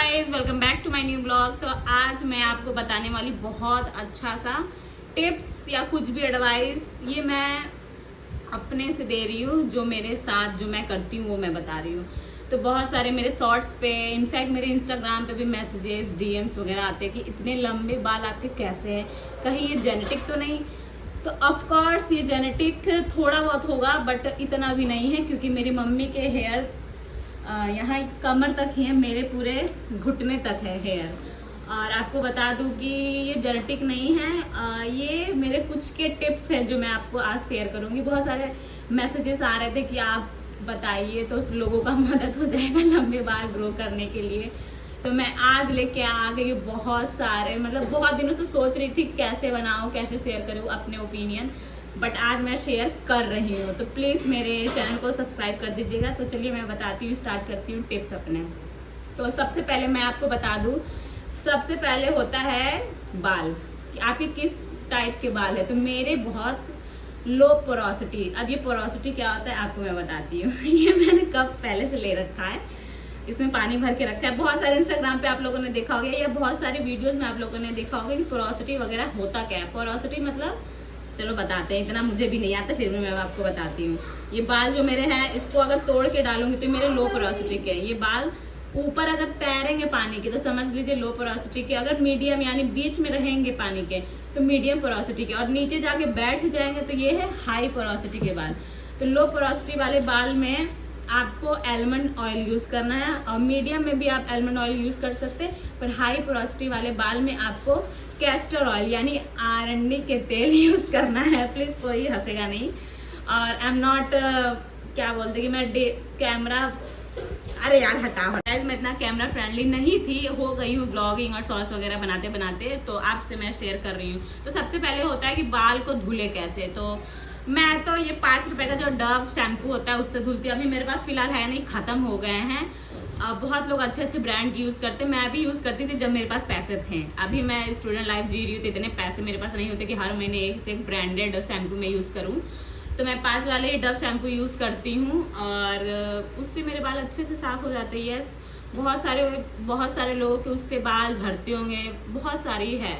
Guys, welcome back to my new blog. तो आज मैं आपको बताने वाली बहुत अच्छा सा टिप्स या कुछ भी एडवाइस, ये मैं अपने से दे रही हूँ। जो मेरे साथ जो मैं करती हूँ वो मैं बता रही हूँ। तो बहुत सारे मेरे शॉर्ट्स पे, इनफैक्ट मेरे इंस्टाग्राम पे भी मैसेजेस डीएम्स वगैरह आते हैं कि इतने लंबे बाल आपके कैसे हैं, कहीं ये जेनेटिक तो नहीं। तो ऑफ कोर्स ये जेनेटिक थोड़ा बहुत होगा, बट इतना भी नहीं है, क्योंकि मेरी मम्मी के हेयर यहाँ कमर तक ही है, मेरे पूरे घुटने तक है हेयर। और आपको बता दूं कि ये जेनेटिक नहीं है, ये मेरे कुछ के टिप्स हैं जो मैं आपको आज शेयर करूंगी। बहुत सारे मैसेजेस आ रहे थे कि आप बताइए तो लोगों का मदद हो जाएगा लंबे बाल ग्रो करने के लिए। तो मैं आज लेके आ गई बहुत सारे, मतलब बहुत दिनों से सोच रही थी कैसे बनाऊं, कैसे शेयर करूं अपने ओपिनियन, बट आज मैं शेयर कर रही हूँ। तो प्लीज़ मेरे चैनल को सब्सक्राइब कर दीजिएगा। तो चलिए मैं बताती हूँ, स्टार्ट करती हूँ टिप्स अपने। तो सबसे पहले मैं आपको बता दूँ, सबसे पहले होता है बाल, कि आपके किस टाइप के बाल है। तो मेरे बहुत लो पोरोसिटी। अब ये पोरोसिटी क्या होता है आपको मैं बताती हूँ। ये मैंने कप पहले से ले रखा है, इसमें पानी भर के रखा है। बहुत सारे इंस्टाग्राम पे आप लोगों ने देखा होगा या बहुत सारे वीडियोस में आप लोगों ने देखा होगा कि पोरोसिटी वगैरह होता क्या है। पोरोसिटी मतलब, चलो बताते हैं, इतना मुझे भी नहीं आता, फिर भी मैं आपको बताती हूँ। ये बाल जो मेरे हैं, इसको अगर तोड़ के डालूंगी तो मेरे लो पोरोसिटी के हैं। ये बाल ऊपर अगर तैरेंगे पानी के तो समझ लीजिए लो पोरोसिटी के, अगर मीडियम यानी बीच में रहेंगे पानी के तो मीडियम पोरोसिटी के, और नीचे जाके बैठ जाएंगे तो ये है हाई पोरोसिटी के बाल। तो लो पोरोसिटी वाले बाल में आपको आलमंड ऑयल यूज़ करना है, और मीडियम में भी आप आलमंड ऑयल यूज़ कर सकते हैं, पर हाई पोरोसिटी वाले बाल में आपको कैस्टर ऑयल यानी आरंडी के तेल यूज़ करना है। प्लीज़ कोई हंसेगा नहीं। और आई एम नॉट क्या बोलते कि मैं कैमरा, अरे यार हटाओ गाइस, मैं इतना कैमरा फ्रेंडली नहीं थी, हो गई हूँ ब्लॉगिंग और सॉस वगैरह बनाते बनाते, तो आपसे मैं शेयर कर रही हूँ। तो सबसे पहले होता है कि बाल को धुले कैसे। तो मैं तो ये 5 रुपए का जो डव शैम्पू होता है उससे धुलती हूँ। अभी मेरे पास फिलहाल है नहीं, ख़त्म हो गए हैं। बहुत लोग अच्छे अच्छे ब्रांड की यूज़ करते हैं, मैं भी यूज़ करती थी जब मेरे पास पैसे थे। अभी मैं स्टूडेंट लाइफ जी रही हूँ तो इतने पैसे मेरे पास नहीं होते कि हर महीने एक से एक ब्रांडेड शैम्पू में यूज़ करूँ। तो मैं 5 वाले डव शैम्पू यूज़ करती हूँ, और उससे मेरे बाल अच्छे से साफ़ हो जाते हैं। यस, बहुत सारे लोगों के उससे बाल झड़ते होंगे, बहुत सारी है,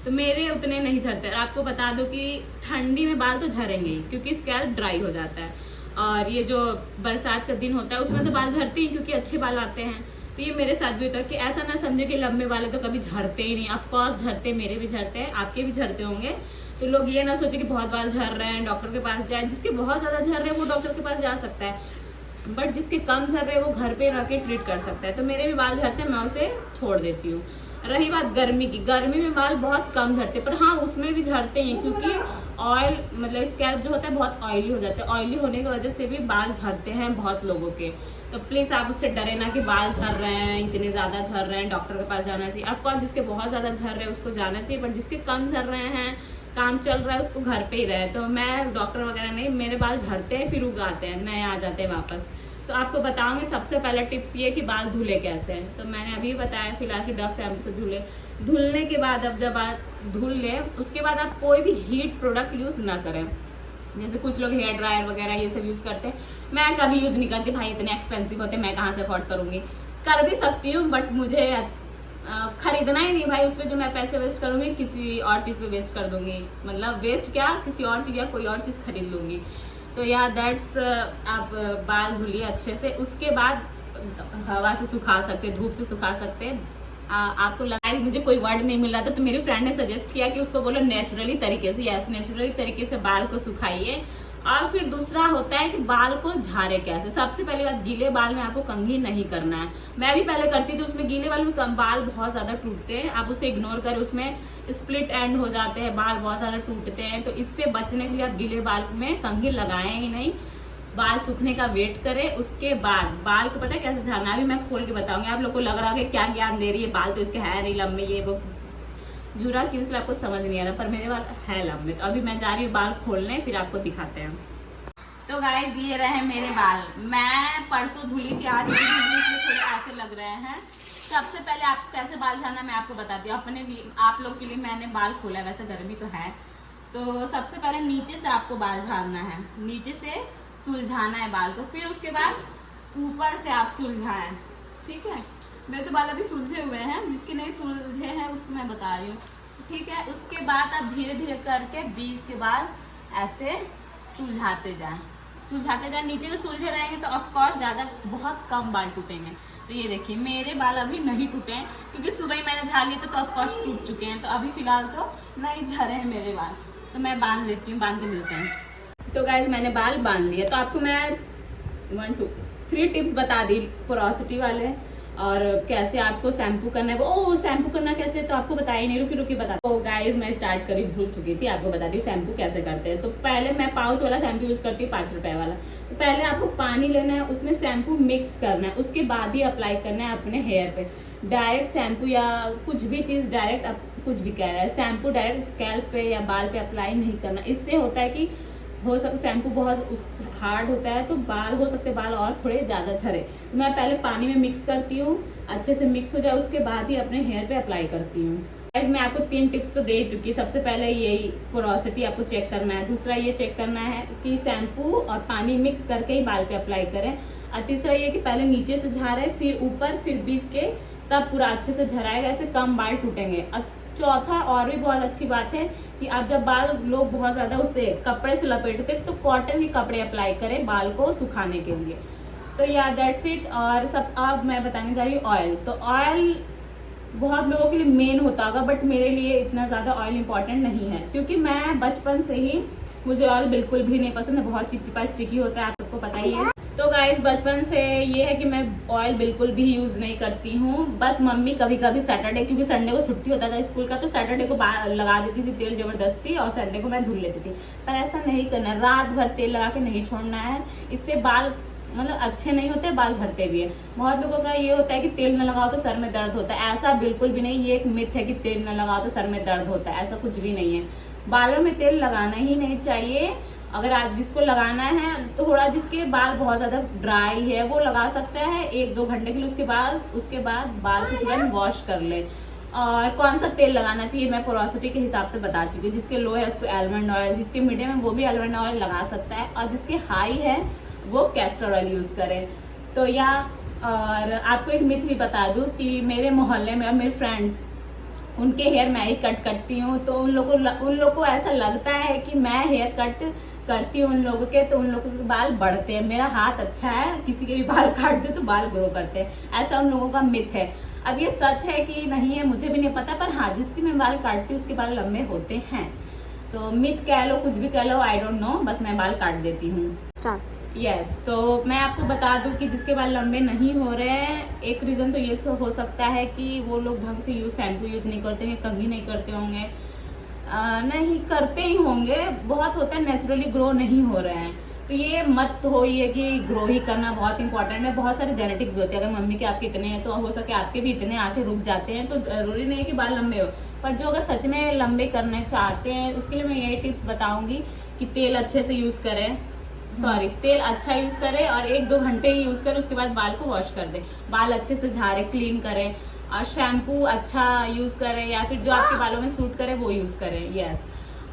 तो मेरे उतने नहीं झड़ते। और आपको बता दो कि ठंडी में बाल तो झड़ेंगे ही, क्योंकि स्कैल्प ड्राई हो जाता है। और ये जो बरसात का दिन होता है उसमें तो बाल झड़ते ही, क्योंकि अच्छे बाल आते हैं। तो ये मेरे साथ भी होता है कि ऐसा ना समझे कि लंबे वाले तो कभी झड़ते ही नहीं। ऑफकोर्स झड़ते, मेरे भी झड़ते हैं, आपके भी झड़ते होंगे। तो लोग ये ना सोचे कि बहुत बाल झड़ रहे हैं डॉक्टर के पास जाए। जिसके बहुत ज़्यादा झड़ रहे हैं वो डॉक्टर के पास जा सकता है, बट जिसके कम झड़ रहे हैं वो घर पे रह के ट्रीट कर सकता है। तो मेरे भी बाल झड़ते हैं, मैं उसे छोड़ देती हूँ। रही बात गर्मी की, गर्मी में बाल बहुत कम झड़ते, पर हाँ उसमें भी झड़ते हैं, क्योंकि ऑयल मतलब स्कैल्प जो होता है बहुत ऑयली हो जाता है। ऑयली होने की वजह से भी बाल झड़ते हैं बहुत लोगों के। तो प्लीज़ आप उससे डरे ना कि बाल झड़ रहे हैं, इतने ज़्यादा झड़ रहे हैं, डॉक्टर के पास जाना चाहिए। ऑफकोर्स जिसके बहुत ज़्यादा झड़ रहे हैं उसको जाना चाहिए, बट जिसके कम झड़ रहे हैं, काम चल रहा है, उसको घर पे ही रहे। तो मैं डॉक्टर वगैरह नहीं, मेरे बाल झड़ते हैं फिर उगाते हैं, नए आ जाते हैं वापस। तो आपको बताऊंगी सबसे पहला टिप्स ये कि बाल धुले कैसे हैं। तो मैंने अभी बताया फिलहाल कि डव शैम्पू से धुलने के बाद, अब जब आप धुल लें उसके बाद आप कोई भी हीट प्रोडक्ट यूज़ ना करें। जैसे कुछ लोग हेयर ड्रायर वगैरह ये सब यूज़ करते हैं, मैं कभी यूज़ नहीं करती भाई, इतने एक्सपेंसिव होते हैं, मैं कहाँ से अफोर्ड करूँगी। कर भी सकती हूँ बट मुझे खरीदना ही नहीं भाई। उस पर जो मैं पैसे वेस्ट करूँगी किसी और चीज़ पे वेस्ट कर दूँगी, मतलब वेस्ट क्या, किसी और चीज़ या कोई और चीज़ खरीद लूँगी। तो या दैट्स, आप बाल धुलिए अच्छे से, उसके बाद हवा से सुखा सकते, धूप से सुखा सकते। आपको लगा मुझे कोई वर्ड नहीं मिल रहा था, तो मेरी फ्रेंड ने सजेस्ट किया कि उसको बोलो नेचुरली तरीके से। यस, नेचुरली तरीके से बाल को सुखाइए। और फिर दूसरा होता है कि बाल को झाड़े कैसे। सबसे पहली बात, गीले बाल में आपको कंघी नहीं करना है। मैं भी पहले करती थी, उसमें गीले बाल में बाल बहुत ज़्यादा टूटते हैं, आप उसे इग्नोर करें, उसमें स्प्लिट एंड हो जाते हैं, बाल बहुत ज़्यादा टूटते हैं। तो इससे बचने के लिए आप गीले बाल में कंघी लगाएं ही नहीं, बाल सूखने का वेट करें। उसके बाद बाल को पता है कैसे झाड़ना, अभी मैं खोल के बताऊंगी। आप लोग को लग रहा है कि क्या ज्ञान दे रही है, बाल तो इसके है नहीं लंबे, ये वो जुरा की, इसलिए आपको समझ नहीं आ रहा, पर मेरे बाल है लंबे। तो अभी मैं जा रही हूँ बाल खोलने, फिर आपको दिखाते हैं। तो गाइज ये रहे मेरे बाल, मैं परसों धुली थी, आज मेरे इसमें थोड़े ऐसे लग रहे हैं। सबसे पहले आपको कैसे बाल झाड़ना मैं आपको बताती हूँ। अपने लिए, आप लोग के लिए मैंने बाल खोला है, वैसे गर्मी तो है। तो सबसे पहले नीचे से आपको बाल झाड़ना है, नीचे से सुलझाना है बाल को, फिर उसके बाद ऊपर से आप सुलझाएं, ठीक है। मेरे तो बाल अभी सुलझे हुए हैं, जिसके नहीं सुलझे हैं उसको मैं बता रही हूँ, ठीक है। उसके बाद आप धीरे धीरे करके बीच के बाल ऐसे सुलझाते जाएं, नीचे के सुलझे रहेंगे तो ऑफकोर्स ज़्यादा बहुत कम बाल टूटेंगे। तो ये देखिए मेरे बाल अभी नहीं टूटे हैं, क्योंकि सुबह ही मैंने झाड़ लिए तो ऑफकोर्स टूट चुके हैं। तो अभी फिलहाल तो नहीं झरे हैं मेरे बाल, तो मैं बांध लेती हूँ, बांध के मिलते हैं। तो गाइज मैंने बाल बांध लिए। तो आपको मैं 1 2 3 टिप्स बता दी पोरोसिटी वाले, और कैसे आपको शैम्पू करना है। वो शैम्पू करना कैसे तो आपको बताया नहीं, रुकी बता। तो गाइज मैं स्टार्ट करी भूल चुकी थी, आपको बता दी शैम्पू कैसे करते हैं। तो पहले मैं पाउच वाला शैम्पू यूज़ करती हूँ, 5 रुपए वाला। तो पहले आपको पानी लेना है, उसमें शैम्पू मिक्स करना है, उसके बाद ही अप्लाई करना है अपने हेयर पे। डायरेक्ट शैम्पू या कुछ भी चीज़ डायरेक्ट कुछ भी कह रहा है, शैम्पू डायरेक्ट स्कैल्प पे या बाल पे अप्लाई नहीं करना। इससे होता है कि हो सकता शैम्पू बहुत हार्ड होता है, तो बाल हो सकते बाल और थोड़े ज़्यादा झरे। तो मैं पहले पानी में मिक्स करती हूँ, अच्छे से मिक्स हो जाए उसके बाद ही अपने हेयर पे अप्लाई करती हूँ। गाइस मैं आपको 3 टिप्स तो दे चुकी। सबसे पहले यही पोरोसिटी आपको चेक करना है, दूसरा ये चेक करना है कि शैम्पू और पानी मिक्स करके ही बाल पे अप्लाई करें, और तीसरा ये कि पहले नीचे से झाड़ें, फिर ऊपर, फिर बीच के, तब पूरा अच्छे से झराएगा, ऐसे कम बाल टूटेंगे। चौथा और भी बहुत अच्छी बात है कि आप जब बाल लोग बहुत ज़्यादा उसे कपड़े से लपेटते तो कॉटन के कपड़े अप्लाई करें बाल को सुखाने के लिए। तो या दैट्स इट। और सब अब मैं बताने जा रही हूँ ऑयल। तो ऑयल बहुत लोगों के लिए मेन होता होगा, बट मेरे लिए इतना ज़्यादा ऑयल इंपॉर्टेंट नहीं है, क्योंकि मैं बचपन से ही, मुझे ऑयल बिल्कुल भी नहीं पसंद है, बहुत चिपचिपा स्टिकी होता है, आप सबको पता ही है। तो गाइस बचपन से ये है कि मैं ऑयल बिल्कुल भी यूज़ नहीं करती हूँ। बस मम्मी कभी कभी सैटरडे, क्योंकि संडे को छुट्टी होता था स्कूल का, तो सैटरडे को लगा देती थी तेल ज़बरदस्ती, और संडे को मैं धुल लेती थी। पर ऐसा नहीं करना, रात भर तेल लगा के नहीं छोड़ना है, इससे बाल मतलब अच्छे नहीं होते, बाल झड़ते भी है। बहुत लोगों का ये होता है कि तेल न लगाओ तो सर में दर्द होता है, ऐसा बिल्कुल भी नहीं। ये एक मिथ है कि तेल न लगाओ तो सर में दर्द होता है, ऐसा कुछ भी नहीं है। बालों में तेल लगाना ही नहीं चाहिए। अगर आप जिसको लगाना है तो थोड़ा, जिसके बाल बहुत ज़्यादा ड्राई है वो लगा सकता है 1-2 घंटे के लिए, उसके बाद बाल को तुरंत वॉश कर ले। और कौन सा तेल लगाना चाहिए मैं पोरोसिटी के हिसाब से बता चुकी हूँ। जिसके लो है उसको आलमंड ऑयल, जिसके मीडियम है वो भी आलमंड ऑयल लगा सकता है, और जिसके हाई है वो कैस्टर ऑयल यूज़ करें। तो या और आपको एक मिथ भी बता दूँ कि मेरे मोहल्ले में और मेरे फ्रेंड्स, उनके हेयर मैं ही कट करती हूँ, तो उन लोगों को ऐसा लगता है कि मैं हेयर कट करती हूँ उन लोगों के, तो उन लोगों के बाल बढ़ते हैं। मेरा हाथ अच्छा है, किसी के भी बाल काट दो तो बाल ग्रो करते हैं, ऐसा उन लोगों का मिथ है। अब ये सच है कि नहीं है मुझे भी नहीं पता, पर हाँ जिसकी मैं बाल काटती हूँ उसके बाल लंबे होते हैं। तो मिथ कह लो, कुछ भी कह लो, आई डोंट नो, बस मैं बाल काट देती हूँ। यस तो मैं आपको बता दूं कि जिसके बाल लंबे नहीं हो रहे हैं, एक रीज़न तो ये हो सकता है कि वो लोग ढंग से शैम्पू यूज़ नहीं करते हैं, कंघी नहीं करते होंगे, नहीं करते ही होंगे, बहुत होता है नेचुरली ग्रो नहीं हो रहे हैं। तो ये मत हो ये कि ग्रो ही करना बहुत इंपॉर्टेंट है। बहुत सारे जेनेटिक भी होते हैं, अगर मम्मी के आपके इतने हैं तो हो सके आपके भी इतने आके रुक जाते हैं, तो ज़रूरी नहीं है कि बाल लंबे हो। पर जो अगर सच में लंबे करने चाहते हैं उसके लिए मैं यही टिप्स बताऊँगी कि तेल अच्छे से यूज़ करें, तेल अच्छा यूज़ करें, और 1-2 घंटे ही यूज़ करें, उसके बाद बाल को वॉश कर दें, बाल अच्छे से झाड़े, क्लीन करें, और शैम्पू अच्छा यूज़ करें, या फिर जो आपके बालों में सूट करे वो यूज़ करें। यस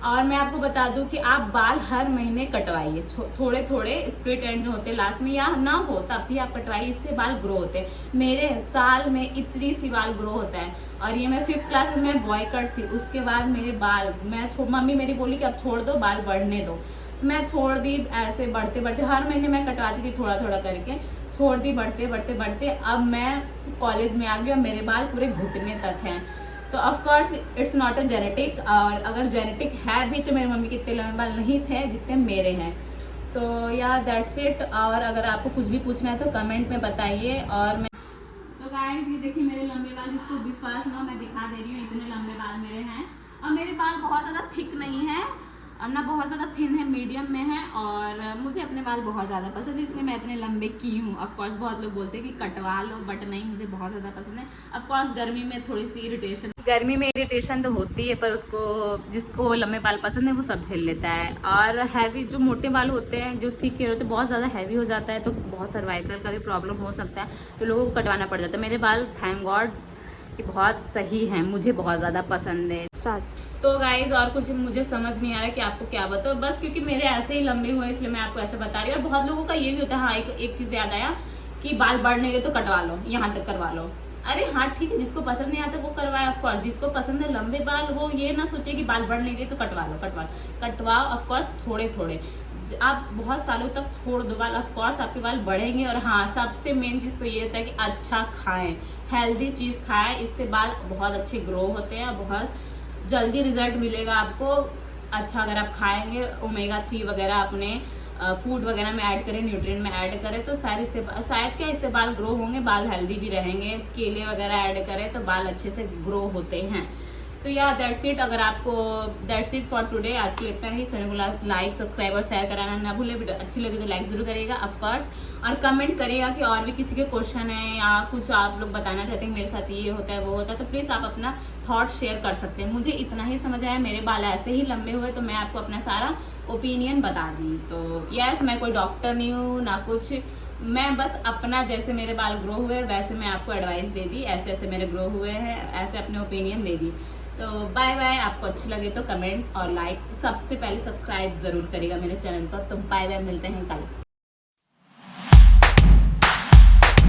और मैं आपको बता दूं कि आप बाल हर महीने कटवाइए, थोड़े थोड़े स्प्लिट एंड जो होते हैं लास्ट में, या ना हो तब भी आप कटवाइए, इससे बाल ग्रो होते हैं। मेरे साल में इतनी सी बाल ग्रो होता है, और ये मैं 5th क्लास में मैं बॉय कट थी, उसके बाद मेरे बाल मम्मी मेरी बोली कि अब छोड़ दो, बाल बढ़ने दो, मैं छोड़ दी। ऐसे बढ़ते बढ़ते हर महीने मैं कटवाती थी थोड़ा थोड़ा करके, छोड़ दी, बढ़ते बढ़ते बढ़ते अब मैं कॉलेज में आ गई और मेरे बाल पूरे घुटने तक हैं। तो of course it's not a genetic, और अगर जेनेटिक है भी तो मेरी मम्मी के इतने लंबे बाल नहीं थे जितने मेरे हैं। तो या दैट्स इट। और अगर आपको कुछ भी पूछना है तो कमेंट में बताइए। और मैं तो गाइस ये देखिए मेरे लंबे बाल, इसको विश्वास ना, मैं दिखा दे रही हूँ, इतने लंबे बाल मेरे हैं। और मेरे बाल बहुत ज़्यादा थिक नहीं है और ना बहुत ज़्यादा थिन है, मीडियम में है, और मुझे अपने बाल बहुत ज़्यादा पसंद है, इसलिए मैं इतने लंबे की हूँ। ऑफकोर्स बहुत लोग बोलते हैं कि कटवा लो, बट नहीं, मुझे बहुत ज़्यादा पसंद है। ऑफकोर्स गर्मी में थोड़ी सी इरिटेशन तो होती है, पर उसको जिसको लंबे बाल पसंद है वो सब झेल लेता है। और हैवी जो मोटे बाल होते हैं, जो थिक हेयर होते हैं, बहुत ज़्यादा हैवी हो जाता है तो बहुत सर्वाइकल का भी प्रॉब्लम हो सकता है, तो लोगों को कटवाना पड़ जाता है। मेरे बाल थैंक गॉड कि बहुत सही हैं, मुझे बहुत ज़्यादा पसंद है। तो गाइज और कुछ मुझे समझ नहीं आ रहा है कि आपको क्या बताओ, बस क्योंकि मेरे ऐसे ही लंबे हुए इसलिए मैं आपको ऐसे बता रही हूँ। और बहुत लोगों का ये भी होता है, हाँ एक चीज़ याद आया कि बाल बढ़ नहीं रहे तो कटवा लो, यहाँ तक करवा लो, अरे हाँ ठीक है, जिसको पसंद नहीं आता वो करवाए ऑफकोर्स, जिसको पसंद है लंबे बाल वो ये ना सोचे कि बाल बढ़ नहीं रहे तो कटवाओ ऑफकोर्स थोड़े थोड़े। आप बहुत सालों तक छोड़ दो बाल, ऑफकोर्स आपके बाल बढ़ेंगे। और हाँ, सबसे मेन चीज़ तो ये होता है कि अच्छा खाएं, हेल्दी चीज़ खाएं, इससे बाल बहुत अच्छे ग्रो होते हैं, बहुत जल्दी रिजल्ट मिलेगा आपको। अच्छा अगर आप खाएंगे, ओमेगा 3 वगैरह अपने फूड वगैरह में ऐड करें, न्यूट्रिएंट में ऐड करें, तो शायद क्या इससे बाल ग्रो होंगे, बाल हेल्दी भी रहेंगे। केले वगैरह ऐड करें तो बाल अच्छे से ग्रो होते हैं। तो यार दैट्स इट। अगर आपको दैट्स इट फॉर टुडे, आज के लिए इतना ही। चैनल को लाइक सब्सक्राइब और शेयर कराना ना भूलें। वीडियो अच्छी लगी तो लाइक जरूर करिएगा ऑफकोर्स, और कमेंट करिएगा कि और भी किसी के क्वेश्चन है या कुछ आप लोग बताना चाहते हैं मेरे साथ ये होता है वो होता है, तो प्लीज़ आप अपना थॉट शेयर कर सकते हैं। मुझे इतना ही समझ आया, मेरे बाल ऐसे ही लंबे हुए तो मैं आपको अपना सारा ओपिनियन बता दी। तो यस, मैं कोई डॉक्टर नहीं हूँ ना कुछ, मैं बस अपना जैसे मेरे बाल ग्रो हुए वैसे मैं आपको एडवाइस दे दी, ऐसे ऐसे मेरे ग्रो हुए हैं, ऐसे अपने ओपिनियन दे दी। तो बाय बाय। आपको अच्छी लगे तो कमेंट और लाइक, सबसे पहले सब्सक्राइब जरूर करिएगा मेरे चैनल को। तो बाय बाय, मिलते हैं कल।